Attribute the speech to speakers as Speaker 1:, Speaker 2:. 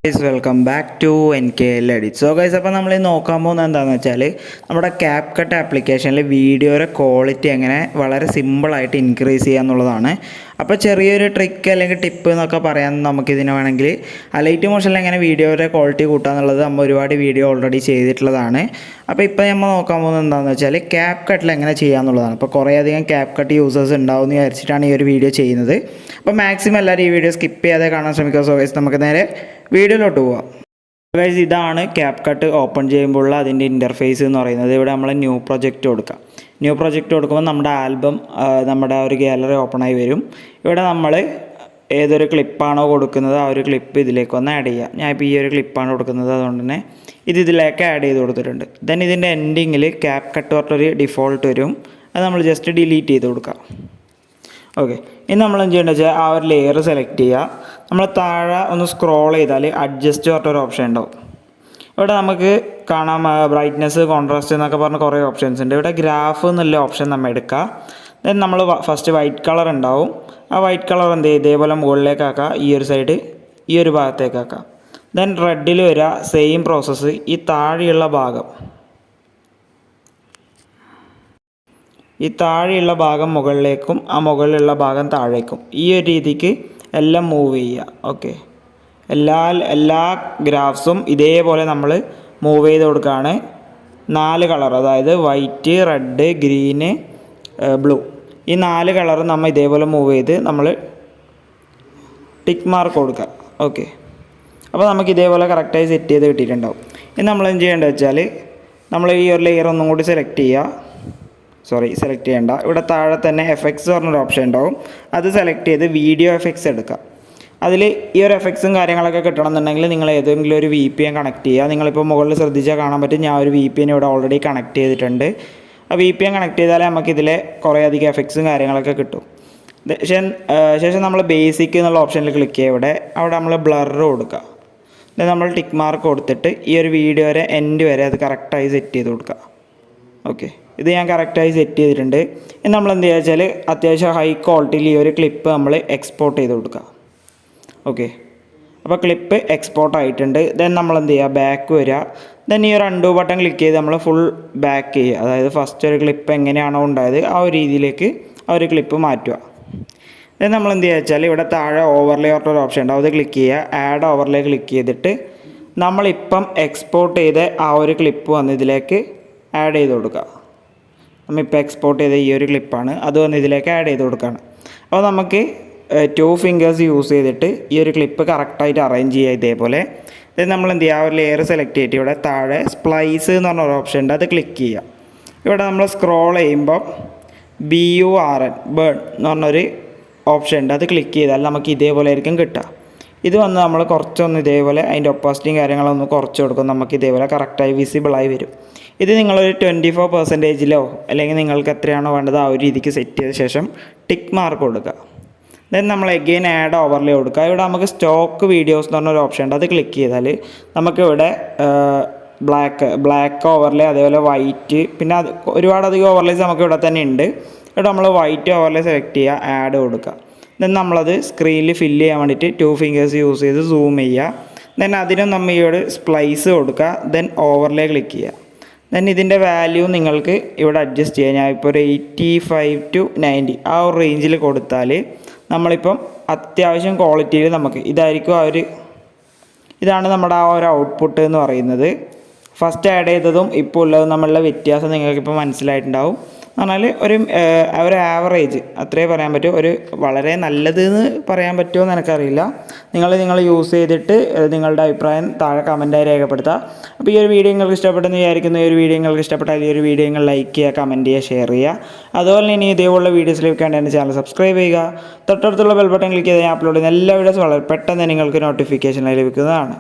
Speaker 1: Guys welcome back to NKL edits. Guys അപ്പോൾ നമ്മൾ നോക്കാൻ പോകുന്നത് എന്താണെന്ന് വെച്ചാൽ നമ്മുടെ CapCut ആപ്ലിക്കേഷനിൽ വീഡിയോയുടെ ക്വാളിറ്റി എങ്ങനെ വളരെ സിമ്പിളായിട്ട് ഇൻക്രീസ് ചെയ്യുക എന്നുള്ളതാണ്. അപ്പോൾ ചെറിയൊരു ട്രിക്ക് അല്ലെങ്കിൽ ടിപ്പ് എന്നൊക്കെ പറയാൻ നമുക്കിതിന് വേണമെങ്കിൽ ലൈറ്റ് മോഷനിൽ എങ്ങനെ വീഡിയോയുടെ ക്വാളിറ്റി കൂട്ടുക എന്നുള്ളത് നമ്മൾ ഒരുപാട് വീഡിയോ ഓൾറെഡി ചെയ്തിട്ടുള്ളതാണ്. അപ്പോൾ ഇപ്പോൾ നമ്മൾ നോക്കാൻ പോകുന്നത് എന്താണെന്ന് വെച്ചാൽ CapCutൽ എങ്ങനെ ചെയ്യുക എന്നുള്ളതാണ്. അപ്പോൾ കുറേയധികം CapCut യൂസേഴ്സ് ഉണ്ടാവുമെന്ന് വിചാരിച്ചിട്ടാണ് ഈ ഒരു വീഡിയോ ചെയ്യുന്നത്. അപ്പോൾ മാക്സിമം എല്ലാവരും ഈ വീഡിയോ സ്കിപ്പ് ചെയ്യാതെ കാണാൻ ശ്രമിക്കുക. സോ ഗൈസ് നമുക്ക് നേരെ വീഡിയോയിലോട്ട് പോവാം. ഗൈസ് ഇതാണ് CapCut ഓപ്പൺ ചെയ്യുമ്പോഴുള്ള അതിൻ്റെ ഇൻ്റർഫേസ് എന്ന് പറയുന്നത്. ഇവിടെ നമ്മൾ ന്യൂ പ്രൊജക്റ്റ് കൊടുക്കാം. ന്യൂ പ്രൊജക്റ്റ് കൊടുക്കുമ്പോൾ നമ്മുടെ ആൽബം നമ്മുടെ ഒരു ഗാലറി ഓപ്പൺ ആയി വരും. ഇവിടെ നമ്മൾ ഏതൊരു ക്ലിപ്പാണോ കൊടുക്കുന്നത് ആ ഒരു ക്ലിപ്പ് ഇതിലേക്ക് ഒന്ന് ആഡ് ചെയ്യുക. ഞാൻ ഇപ്പോൾ ഈ ഒരു ക്ലിപ്പാണ് കൊടുക്കുന്നത്, അതുകൊണ്ട് തന്നെ ഇതിലേക്ക് ആഡ് ചെയ്ത് കൊടുത്തിട്ടുണ്ട്. ദെൻ ഇതിൻ്റെ എൻഡിങ്ങിൽ CapCut പറഞ്ഞൊരു ഡിഫോൾട്ട് വരും, അത് നമ്മൾ ജസ്റ്റ് ഡിലീറ്റ് ചെയ്ത് കൊടുക്കാം. ഓക്കെ, ഇനി നമ്മൾ എന്ത് ചെയ്യേണ്ടത് വെച്ചാൽ ആ ഒരു ലെയർ സെലക്ട് ചെയ്യുക. നമ്മൾ താഴെ ഒന്ന് സ്ക്രോൾ ചെയ്താൽ അഡ്ജസ്റ്റ് പറഞ്ഞൊരു ഓപ്ഷൻ ഉണ്ടാവും. ഇവിടെ നമുക്ക് കാണാം ബ്രൈറ്റ്നസ്, കോൺട്രാസ്റ്റ് എന്നൊക്കെ പറഞ്ഞ് കുറേ ഓപ്ഷൻസ് ഉണ്ട്. ഇവിടെ ഗ്രാഫ് എന്നുള്ള ഓപ്ഷൻ നമ്മൾ എടുക്കുക. ദെൻ നമ്മൾ ഫസ്റ്റ് വൈറ്റ് കളർ ഉണ്ടാവും. ആ വൈറ്റ് കളർ എന്ത് ചെയ്യുക, ഇതേപോലെ മുകളിലേക്കാക്കുക, ഈ ഒരു സൈഡ് ഈ ഒരു ഭാഗത്തേക്കാക്കുക. ദെൻ റെഡിൽ വരിക, സെയിം പ്രോസസ്സ് ഈ താഴെയുള്ള ഭാഗം, ഈ താഴെയുള്ള ഭാഗം മുകളിലേക്കും ആ മുകളിലുള്ള ഭാഗം താഴേക്കും, ഈ ഒരു രീതിക്ക് എല്ലാം മൂവ് ചെയ്യുക. ഓക്കെ, എല്ലാ ഗ്രാഫ്സും ഇതേപോലെ നമ്മൾ മൂവ് ചെയ്ത് കൊടുക്കുകയാണ്. 4 കളർ, അതായത് വൈറ്റ്, റെഡ്, ഗ്രീന്, ബ്ലൂ, ഈ 4 കളർ നമ്മൾ ഇതേപോലെ മൂവ് ചെയ്ത് നമ്മൾ ടിക്ക് മാർക്ക് കൊടുക്കുക. ഓക്കെ, അപ്പോൾ നമുക്ക് ഇതേപോലെ കറക്റ്റായി സെറ്റ് ചെയ്ത് കിട്ടിയിട്ടുണ്ടാവും. ഇനി നമ്മൾ എന്ത് ചെയ്യേണ്ടത് വെച്ചാൽ നമ്മൾ ഈ ഒരു ലെയർ ഒന്നും കൂടി സെലക്ട് ചെയ്യേണ്ട. ഇവിടെ താഴെ തന്നെ എഫക്ട്സ് പറഞ്ഞൊരു ഓപ്ഷൻ ഉണ്ടാവും, അത് സെലക്ട് ചെയ്ത് വീഡിയോ എഫക്ട്സ് എടുക്കുക. അതിൽ ഈ ഒരു എഫക്ട്സും കാര്യങ്ങളൊക്കെ കിട്ടണമെന്നുണ്ടെങ്കിൽ നിങ്ങൾ ഏതെങ്കിലും ഒരു VPN കണക്ട് ചെയ്യുക. നിങ്ങളിപ്പോൾ മുകളിൽ ശ്രദ്ധിച്ചാൽ കാണാൻ പറ്റും, ഞാൻ ഒരു VPN ഇവിടെ ഓൾറെഡി കണക്ട് ചെയ്തിട്ടുണ്ട്. ആ VPN കണക്ട് ചെയ്താലേ നമുക്കിതിലെ കുറേ അധികം എഫക്ട്സും കാര്യങ്ങളൊക്കെ കിട്ടും. ശേഷം നമ്മൾ ബേസിക് എന്നുള്ള ഓപ്ഷനിൽ ക്ലിക്ക് ചെയ്യുക. അവിടെ നമ്മൾ ബ്ലർ കൊടുക്കുക. നമ്മൾ ടിക്ക് മാർക്ക് കൊടുത്തിട്ട് ഈ ഒരു വീഡിയോ വരെ എൻഡ് വരെ അത് കറക്റ്റായി സെറ്റ് ചെയ്ത് കൊടുക്കുക. ഓക്കെ, ഇത് ഞാൻ കറക്റ്റായി സെറ്റ് ചെയ്തിട്ടുണ്ട്. ഇനി നമ്മൾ എന്ത് ചെയ്യുക വെച്ചാൽ അത്യാവശ്യം ഹൈ ക്വാളിറ്റിയിൽ ഈ ഒരു ക്ലിപ്പ് നമ്മൾ എക്സ്പോർട്ട് ചെയ്ത് കൊടുക്കുക. ഓക്കെ, അപ്പോൾ ക്ലിപ്പ് എക്സ്പോർട്ട് ആയിട്ടുണ്ട്. ദെൻ നമ്മൾ എന്ത് ചെയ്യുക, ബാക്ക് വരിക. ദെൻ ഈ ഒരു അൺഡു ബട്ടൺ ക്ലിക്ക് ചെയ്ത് നമ്മൾ ഫുൾ ബാക്ക് ചെയ്യുക. അതായത് ഫസ്റ്റ് ഒരു ക്ലിപ്പ് എങ്ങനെയാണോ ഉണ്ടായത് ആ ഒരു രീതിയിലേക്ക് ആ ഒരു ക്ലിപ്പ് മാറ്റുക. ദെൻ നമ്മൾ എന്ത് ചെയ്യുക വെച്ചാൽ ഇവിടെ താഴെ ഓവർലേ പറഞ്ഞൊരു ഓപ്ഷൻ ഉണ്ടാവും, അത് ക്ലിക്ക് ചെയ്യുക. ആഡ് ഓവർലേ ക്ലിക്ക് ചെയ്തിട്ട് നമ്മളിപ്പം എക്സ്പോർട്ട് ചെയ്ത ആ ഒരു ക്ലിപ്പ് വന്ന് ഇതിലേക്ക് ആഡ് ചെയ്ത് കൊടുക്കുക. നമ്മളിപ്പോൾ എക്സ്പോർട്ട് ചെയ്ത ഈ ഒരു ക്ലിപ്പാണ്, അത് വന്ന് ഇതിലേക്ക് ആഡ് ചെയ്ത് കൊടുക്കുകയാണ്. അപ്പോൾ നമുക്ക് 2 ഫിംഗേഴ്സ് യൂസ് ചെയ്തിട്ട് ഈ ഒരു ക്ലിപ്പ് കറക്റ്റായിട്ട് അറേഞ്ച് ചെയ്യുക ഇതേപോലെ. ഇത് നമ്മൾ എന്ത് ചെയ്യുക, ആ ഒരു ലെയർ സെലക്ട് ചെയ്തിട്ട് ഇവിടെ താഴെ സ്പ്ലൈസ് എന്ന് പറഞ്ഞൊരു ഓപ്ഷൻ ഉണ്ട്, അത് ക്ലിക്ക് ചെയ്യുക. ഇവിടെ നമ്മൾ സ്ക്രോൾ ചെയ്യുമ്പോൾ BURN ബേൺ എന്ന് പറഞ്ഞൊരു ഓപ്ഷൻ ഉണ്ട്, അത് ക്ലിക്ക് ചെയ്താൽ നമുക്ക് ഇതേപോലെ ആയിരിക്കും കിട്ടുക. ഇത് വന്ന് നമ്മൾ കുറച്ചൊന്ന് ഇതേപോലെ അതിൻ്റെ ഒപ്പോസിറ്റിയും കാര്യങ്ങളൊന്ന് കുറച്ച് കൊടുക്കും, നമുക്ക് ഇതേപോലെ കറക്റ്റായി വിസിബിളായി വരും. ഇത് നിങ്ങളൊരു 24%ലോ അല്ലെങ്കിൽ നിങ്ങൾക്ക് എത്രയാണോ വേണ്ടത് ആ ഒരു രീതിക്ക് സെറ്റ് ചെയ്ത ശേഷം ടിക്ക് മാർക്ക് കൊടുക്കുക. ദെൻ നമ്മൾ എഗെയിൻ ആഡ് ഓവർലേ കൊടുക്കുക. ഇവിടെ നമുക്ക് സ്റ്റോക്ക് വീഡിയോസ് എന്ന് പറഞ്ഞൊരു ഓപ്ഷൻ ഉണ്ട്, അത് ക്ലിക്ക് ചെയ്താൽ നമുക്കിവിടെ ബ്ലാക്ക് ഓവർലേ, അതേപോലെ വൈറ്റ്, പിന്നെ അത് ഒരുപാടധികം ഓവർലേസ് നമുക്ക് ഇവിടെ തന്നെ ഉണ്ട്. ഇവിടെ നമ്മൾ വൈറ്റ് ഓവർലേ സെലക്ട് ചെയ്യുക, ആഡ് കൊടുക്കുക. ദെൻ നമ്മളത് സ്ക്രീനിൽ ഫില്ല് ചെയ്യാൻ വേണ്ടിയിട്ട് 2 ഫിംഗേഴ്സ് യൂസ് ചെയ്ത് സൂം ചെയ്യുക. ദെൻ അതിനും നമ്മൾ ഈ ഒരു സ്പ്ലൈസ് കൊടുക്കുക. ദെൻ ഓവർലേ ക്ലിക്ക് ചെയ്യുക. ദെൻ ഇതിൻ്റെ വാല്യൂ നിങ്ങൾക്ക് ഇവിടെ അഡ്ജസ്റ്റ് ചെയ്യാം. ഞാൻ ഇപ്പോൾ ഒരു 85 to 90 ആ ഒരു റേഞ്ചിൽ കൊടുത്താൽ നമ്മളിപ്പം അത്യാവശ്യം ക്വാളിറ്റിയിൽ നമുക്ക് ഇതായിരിക്കും ഇതാണ് നമ്മുടെ ആ ഒരു ഔട്ട്പുട്ട് എന്ന് പറയുന്നത്. ഫസ്റ്റ് ആഡ് ചെയ്തതും ഇപ്പോൾ ഉള്ളതും നമ്മളുടെ വ്യത്യാസം നിങ്ങൾക്കിപ്പോൾ മനസ്സിലായിട്ടുണ്ടാവും. എന്നാൽ ഒരു ആവറേജ് അത്രേ പറയാൻ പറ്റൂ. ഒരു വളരെ നല്ലതെന്ന് പറയാൻ പറ്റുമോ എന്ന് എനിക്കറിയില്ല. നിങ്ങൾ യൂസ് ചെയ്തിട്ട് നിങ്ങളുടെ അഭിപ്രായം താഴെ കമൻറ്റായി രേഖപ്പെടുത്തുക. അപ്പോൾ ഈ ഒരു വീഡിയോ നിങ്ങൾക്ക് ഇഷ്ടപ്പെട്ടെന്ന് വിചാരിക്കുന്നു. ഈ ഒരു വീഡിയോ നിങ്ങൾക്ക് ഇഷ്ടപ്പെട്ടാൽ ഈ ഒരു വീഡിയോ നിങ്ങൾ ലൈക്ക് ചെയ്യുക, കമൻറ്റ് ചെയ്യുക, ഷെയർ ചെയ്യുക. അതുപോലെ ഇനി ഇതേപോലുള്ള വീഡിയോസ് ലഭിക്കാൻ എൻ്റെ ചാനൽ സബ്സ്ക്രൈബ് ചെയ്യുക. തൊട്ടടുത്തുള്ള ബെൽ ബട്ടൺ ക്ലിക്ക് ചെയ്ത് ഞാൻ അപ്ലോഡ് ചെയ്യുന്ന എല്ലാ വീഡിയോസും വളരെ പെട്ടെന്ന് നിങ്ങൾക്ക് നോട്ടിഫിക്കേഷനായി ലഭിക്കുന്നതാണ്.